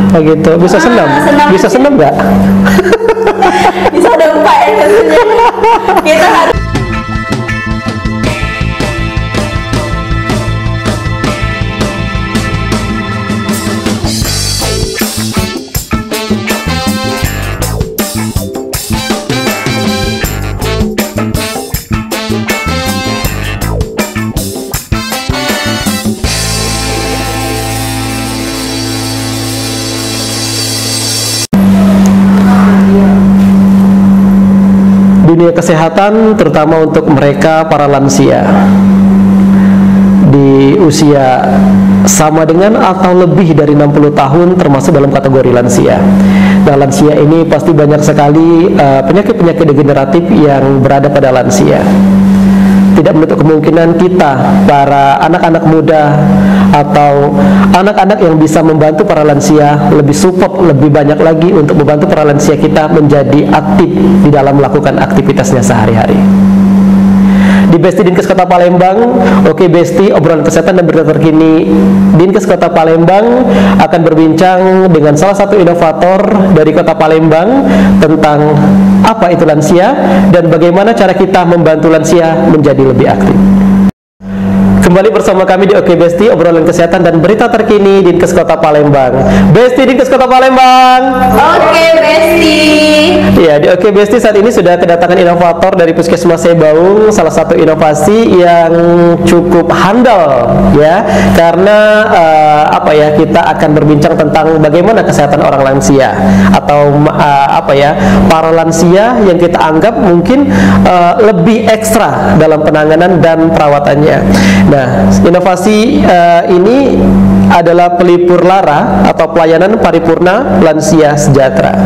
Oh gitu, bisa senam? Bisa senam nggak? Bisa dempak ya maksudnya. Kita harus dunia kesehatan terutama untuk mereka para lansia di usia sama dengan atau lebih dari 60 tahun termasuk dalam kategori lansia. Nah, lansia ini pasti banyak sekali penyakit-penyakit degeneratif yang berada pada lansia. Tidak menutup kemungkinan kita, para anak-anak muda atau anak-anak yang bisa membantu para lansia, lebih support, lebih banyak lagi untuk membantu para lansia kita menjadi aktif di dalam melakukan aktivitasnya sehari-hari. Di Besti Dinkes Kota Palembang, oke Besti, obrolan kesehatan dan berita terkini Dinkes Kota Palembang akan berbincang dengan salah satu inovator dari Kota Palembang tentang apa itu lansia dan bagaimana cara kita membantu lansia menjadi lebih aktif. Kembali bersama kami di Oke Besti, obrolan kesehatan dan berita terkini Dinkes Kota Palembang. Besti Dinkes Kota Palembang. Oke Besti. Ya, di Oke Besti saat ini sudah kedatangan inovator dari Puskesmas Sebaung, salah satu inovasi yang cukup handal ya, karena kita akan berbincang tentang bagaimana kesehatan orang lansia atau para lansia yang kita anggap mungkin lebih ekstra dalam penanganan dan perawatannya. Nah, inovasi ini adalah pelipur lara atau pelayanan paripurna lansia sejahtera.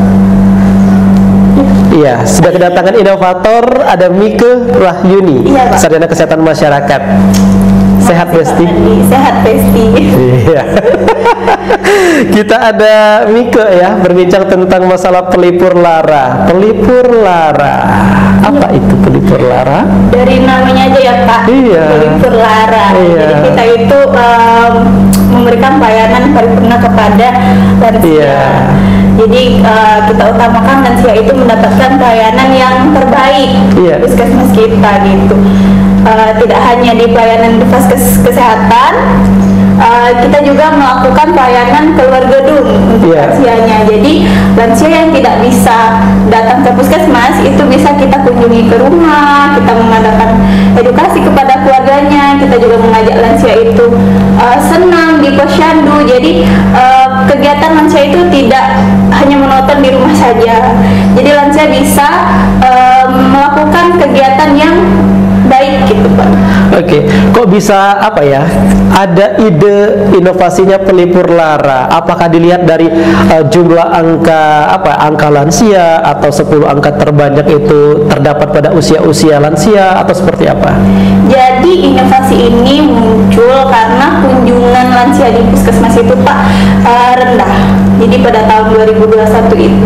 Iya, sudah kedatangan inovator, ada Mike Rahyuni, Sarjana Kesehatan Masyarakat. Sehat Besti? Sehat Besti. Iya. Kita ada Mike ya, berbincang tentang masalah pelipur lara. Pelipur lara, apa itu pelipur lara? Dari namanya aja ya Pak. Iya. Pelipur lara. Iya. Jadi kita itu memberikan pelayanan paripurna kepada lansia. Iya. Jadi kita utamakan lansia itu mendapatkan pelayanan yang terbaik di puskesmas kita gitu. Tidak hanya di pelayanan di vaskes kesehatan, kita juga melakukan pelayanan keluar gedung untuk lansianya. Jadi lansia yang tidak bisa datang ke puskesmas itu bisa kita kunjungi ke rumah, kita mengadakan edukasi kepada keluarganya, kita juga mengajak lansia itu senam di posyandu. Jadi kegiatan lansia itu tidak hanya monoton di rumah saja. Jadi lansia bisa melakukan kegiatan yang baik gitu Pak. Oke, kok bisa ada ide inovasinya pelipur lara? Apakah dilihat dari jumlah angka lansia atau 10 angka terbanyak itu terdapat pada usia-usia lansia atau seperti apa? Jadi inovasi ini muncul karena kunjungan lansia di puskesmas itu Pak rendah. Jadi pada tahun 2021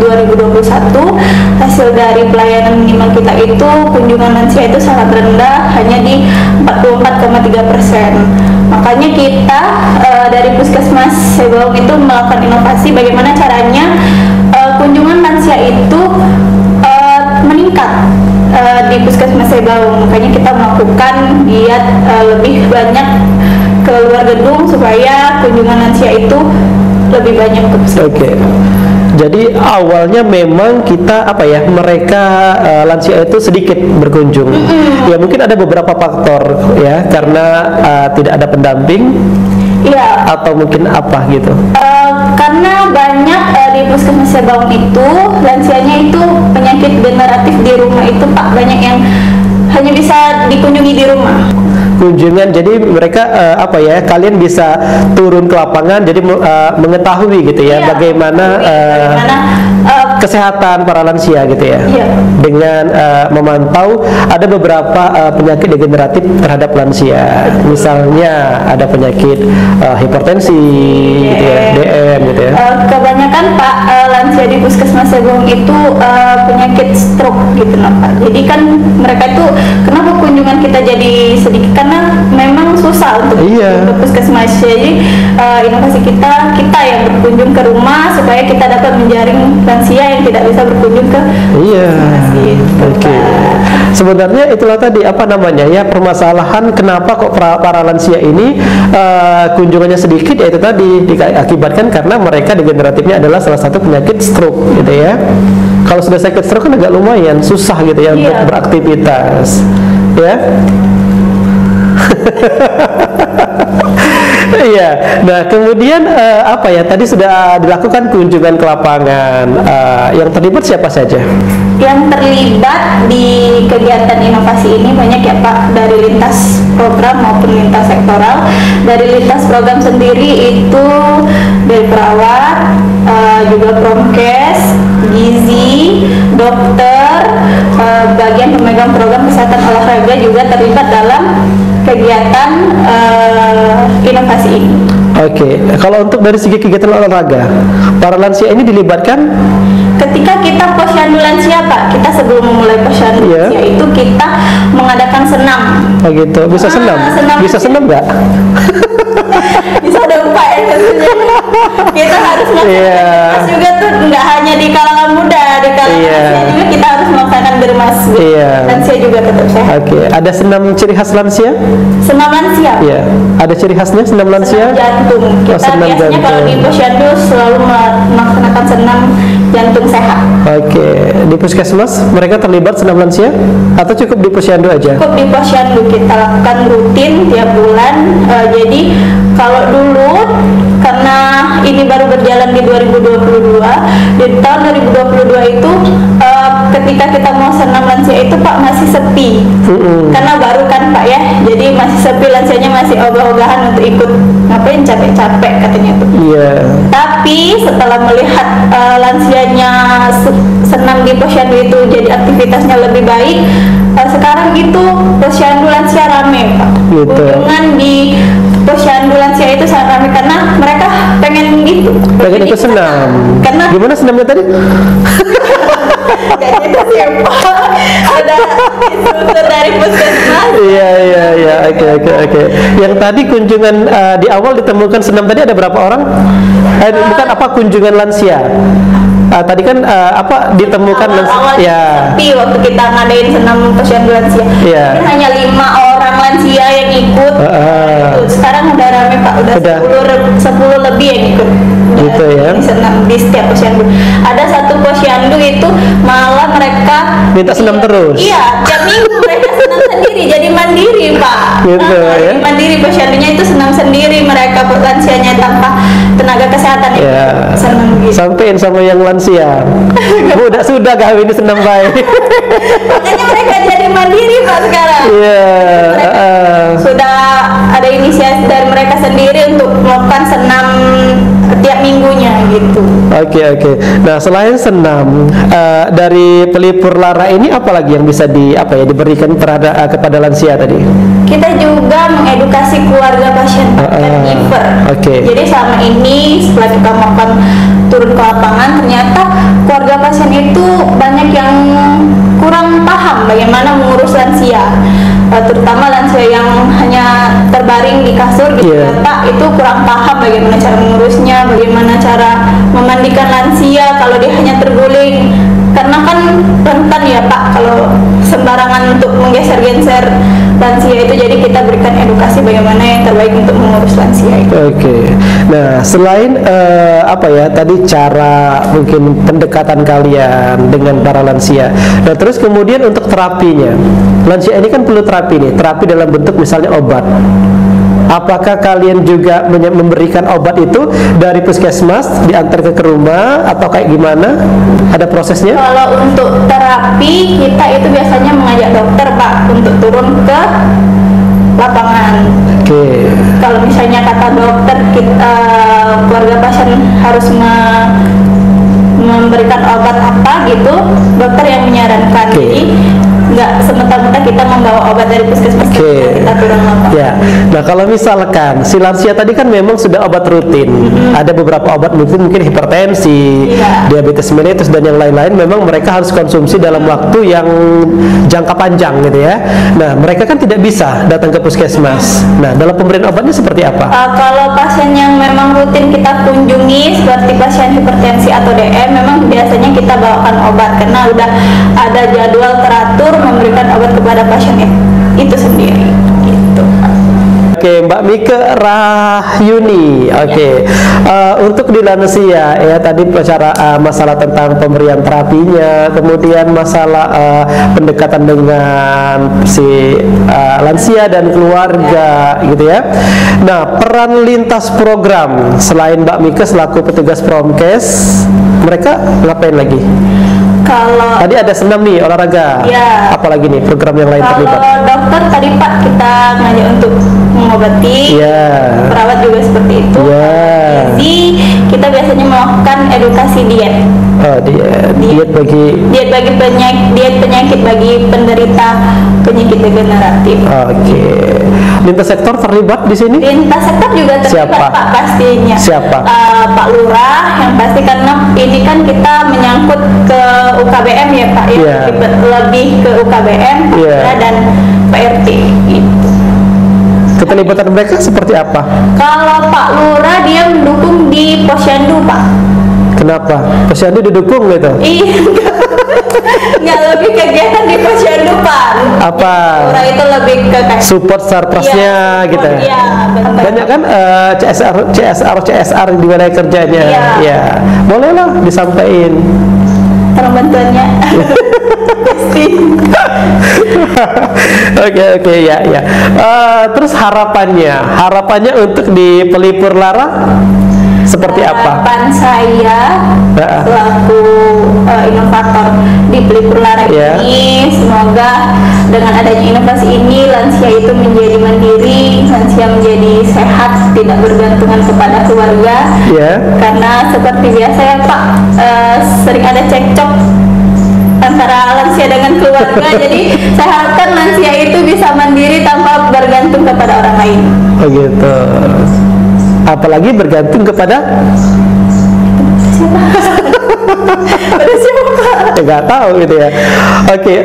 hasil dari pelayanan minimal kita itu kunjungan lansia itu sangat rendah, hanya di 44,3%. Makanya kita dari Puskesmas Sebaung itu melakukan inovasi bagaimana caranya kunjungan lansia itu meningkat di Puskesmas Sebaung. Makanya kita melakukan giat lebih banyak ke luar gedung supaya kunjungan lansia itu lebih banyak ke puskesmas. Oke. Jadi awalnya memang kita mereka lansia itu sedikit berkunjung. Ya mungkin ada beberapa faktor ya, karena tidak ada pendamping. Iya. Atau mungkin apa gitu? Karena banyak di Puskesmas Sebaung itu lansianya itu penyakit degeneratif di rumah itu Pak, banyak yang hanya bisa dikunjungi di rumah. Kunjungan, jadi mereka kalian bisa turun ke lapangan, jadi mengetahui gitu ya, bagaimana kesehatan para lansia gitu ya, dengan memantau ada beberapa penyakit degeneratif terhadap lansia, misalnya ada penyakit hipertensi gitu ya, DM gitu ya. Kebanyakan Pak lansia di Puskesmas Sebaung itu penyakit stroke gitu Pak. Jadi kan mereka itu kenapa kunjungan kita jadi sedikit, karena memang susah untuk ke puskesmas. Jadi inovasi kita yang berkunjung ke rumah supaya kita dapat menjaring lansia yang tidak bisa berkunjung ke puskesmas gitu. Sebenarnya itulah tadi apa namanya ya, permasalahan kenapa kok para lansia ini kunjungannya sedikit, yaitu tadi diakibatkan karena mereka degeneratifnya adalah salah satu penyakit stroke gitu ya. Kalau sudah sakit stroke kan agak lumayan susah gitu ya untuk beraktivitas ya. Iya. Nah, kemudian apa ya? Tadi sudah dilakukan kunjungan ke lapangan. Yang terlibat siapa saja? Yang terlibat di kegiatan inovasi ini banyak ya Pak, dari lintas program maupun lintas sektoral. Dari lintas program sendiri itu dari perawat, juga promkes, gizi, dokter, bagian pemegang program kesehatan olahraga juga terlibat dalam kegiatan inovasi ini. Kalau untuk dari segi kegiatan olahraga, para lansia ini dilibatkan ketika kita posyandu lansia Pak. Kita sebelum memulai posyandu lansia itu kita mengadakan senam. Bisa senam? Bisa senam nggak? Bisa dong Pak ya, tentunya. Kita harus melakukan juga tuh, nggak hanya di kalangan muda, di kalangan lansia juga kita harus melaksanakan bermas. Lansia juga tetap sehat. Ada senam ciri khas lansia? Senam lansia? Iya. Ada ciri khasnya senam lansia? Senam jantung. Kita biasanya kalau di posyandu selalu melaksanakan senam jantung sehat. Di puskesmas mereka terlibat senam lansia atau cukup di posyandu aja? Cukup di posyandu, kita lakukan rutin tiap bulan. Jadi kalau dulu karena ini baru berjalan di 2022, di tahun 2022 itu ketika kita mau senam lansia itu Pak masih sepi. Karena baru kan Pak ya, jadi masih sepi, lansianya masih ogah-ogahan untuk ikut, ngapain capek-capek katanya itu. Tapi setelah melihat lansianya senam di posyandu itu jadi aktivitasnya lebih baik, sekarang itu posyandu lansia rame Pak. Kunjungan di posyandu lansia itu sangat rame karena mereka pengen gitu. Pengen ikut senam. Karena gimana senamnya tadi? Jadi siapa? Ada instruktur dari puskesmas. Oke. Yang tadi kunjungan di awal ditemukan senam tadi ada berapa orang? Bukan apa kunjungan lansia. Tadi kan ditemukan lansia. Tapi waktu kita ngadain senam posyandu lansia, hanya 5 orang lansia yang ikut. Sekarang udah rame Pak, udah 10 lebih yang ikut. Gitu ya. Senam di setiap posyandu. Ada satu posyandu itu malah mereka minta senam terus. Iya, tiap minggu mereka senam sendiri, jadi mandiri Pak. Ya. Mandiri, posyandunya itu senam sendiri, mereka lansianya tanpa tenaga kesehatan itu senam gitu. Sampein sama yang lansia. Sudah kami ini senam baik. Makanya mereka jadi mandiri Pak sekarang. Sudah ada inisiasi dari mereka sendiri untuk melakukan senam tiap minggunya gitu. Nah, selain senam, dari pelipur lara ini apalagi yang bisa diberikan kepada lansia tadi? Kita juga mengedukasi keluarga pasien caregiver. Jadi selama ini setelah kita melakukan turun ke lapangan, ternyata keluarga pasien itu banyak yang kurang paham bagaimana mengurus lansia, terutama lansia yang hanya terbaring di kasur gitu ya Pak, itu kurang paham bagaimana cara mengurusnya, bagaimana cara memandikan lansia kalau dia hanya terguling, karena kan rentan ya Pak kalau sembarangan untuk menggeser-geser lansia itu. Jadi kita berikan edukasi bagaimana yang terbaik untuk mengurus lansia itu. Nah, selain tadi cara mungkin pendekatan kalian dengan para lansia, nah terus kemudian untuk terapinya, lansia ini kan perlu terapi dalam bentuk misalnya obat. Apakah kalian juga memberikan obat itu dari puskesmas diantar ke rumah atau kayak gimana? Ada prosesnya? Kalau untuk terapi kita itu biasanya mengajak dokter Pak untuk turun ke lapangan. Kalau misalnya kata dokter keluarga pasien harus memberikan obat apa gitu, dokter yang menyarankan. Jadi nggak semata-mata kita membawa obat dari puskesmas Oke. Ya. Nah, kalau misalkan si lansia tadi kan memang sudah obat rutin. Ada beberapa obat rutin, mungkin hipertensi, diabetes mellitus dan yang lain-lain, memang mereka harus konsumsi dalam waktu yang jangka panjang gitu ya. Nah, mereka kan tidak bisa datang ke puskesmas. Nah, dalam pemberian obatnya seperti apa? Kalau pasien yang memang rutin kita kunjungi seperti pasien hipertensi atau DM, memang biasanya kita bawakan obat karena udah ada jadwal teratur memberikan obat kepada pasien itu sendiri gitu. Oke, Mbak Mike Rahyuni. Oke. Untuk di lansia ya, tadi bicara masalah tentang pemberian terapinya, kemudian masalah pendekatan dengan si lansia dan keluarga gitu ya. Nah, peran lintas program selain Mbak Mike selaku petugas Promkes, mereka ngapain lagi? Kalau tadi ada senam nih, olahraga, apalagi nih program yang lain terlibat? Kalau dokter tadi Pak kita ngajak untuk mengobati, perawat juga seperti itu. Jadi kita biasanya melakukan edukasi diet. Oh, diet bagi penyakit bagi penderita penyakit degeneratif. Oke. Lintas sektor terlibat di sini? Lintas sektor juga terlibat Pak pastinya. Siapa? Pak Lurah yang pasti, karena ini kan kita menyangkut ke UKBM ya Pak, ya lebih ke UKBM dan Pak RT gitu. Keterlibatan mereka seperti apa? Kalau Pak Lurah dia mendukung di Posyandu Pak. Kenapa? Posyandu didukung gitu? Iya. Nggak, lebih kegiatan di Posyandu Pak. Apa? Lurah itu lebih ke support surplusnya gitu. Iya, banyak kan CSR di wilayah kerjanya. Ya, bolehlah disampaikan. Tolong bantuannya. Oke, ya. Terus harapannya untuk di Pelipur Lara seperti apa? Harapan saya selaku inovator di Pelipur Lara ini, semoga dengan adanya inovasi ini lansia itu menjadi mandiri, lansia menjadi sehat, tidak bergantungan kepada keluarga. Karena seperti biasa ya Pak, sering ada cekcok antara lansia dengan keluarga. Jadi saya harapkan lansia itu bisa mandiri tanpa bergantung kepada orang lain. Oh gitu. Apalagi bergantung kepada siapa? Nggak tahu gitu ya. Oke,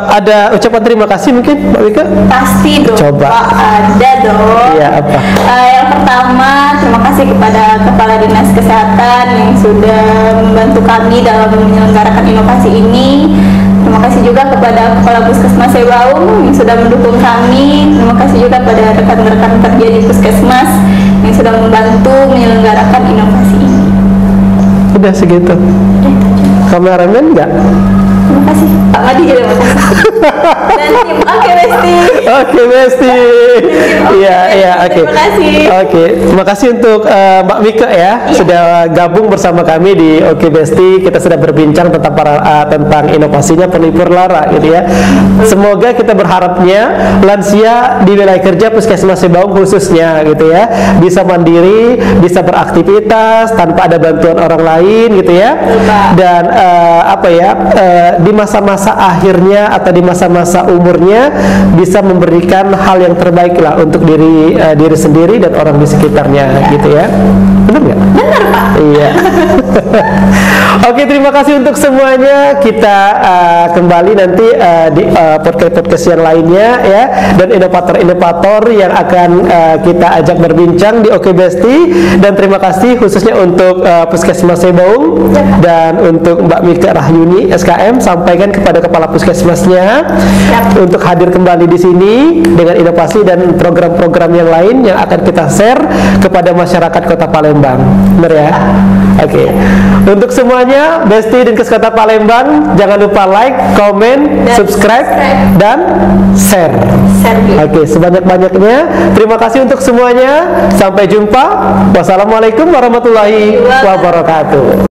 ada ucapan terima kasih mungkin Mbak Wika? Pasti dong. Coba. Ada dong. Iya, apa? Yang pertama, terima kasih kepada Kepala Dinas Kesehatan yang sudah membantu kami dalam menyelenggarakan inovasi ini. Terima kasih juga kepada Kepala Puskesmas Sebaung yang sudah mendukung kami. Terima kasih juga kepada rekan-rekan kerja di Puskesmas yang sudah membantu menyelenggarakan inovasi ini. Udah segitu. Kameramen enggak? Terima kasih Pak Madi juga makasih. Dan tim Oke Besti. Iya, oke. Terima kasih. Oke, terima kasih untuk Mbak Mika ya, sudah gabung bersama kami di Oke Besti. Kita sudah berbincang tentang inovasinya Pelipur Lara gitu ya. Semoga kita berharapnya lansia di wilayah kerja Puskesmas Sebaung khususnya gitu ya, bisa mandiri, bisa beraktivitas tanpa ada bantuan orang lain gitu ya. Dan di masa-masa akhirnya atau di masa-masa umurnya bisa memberikan hal yang terbaik lah untuk diri sendiri dan orang di sekitarnya gitu ya. Benar nggak? Benar Pak. Iya. Oke, terima kasih untuk semuanya. Kita kembali nanti di podcast yang lainnya ya, dan inovator-inovator yang akan kita ajak berbincang di Oke Besti. Dan terima kasih khususnya untuk Puskesmas Sebaung dan untuk Mbak Mika Rahyuni SKM. Sampaikan kepada kepala puskesmasnya untuk hadir kembali di sini dengan inovasi dan program-program yang lain yang akan kita share kepada masyarakat Kota Palembang. Benar ya? Oke. Untuk semuanya, Besti dan Kota Palembang, jangan lupa like, komen, subscribe, dan share. Oke, sebanyak-banyaknya. Terima kasih untuk semuanya. Sampai jumpa. Wassalamualaikum warahmatullahi wabarakatuh.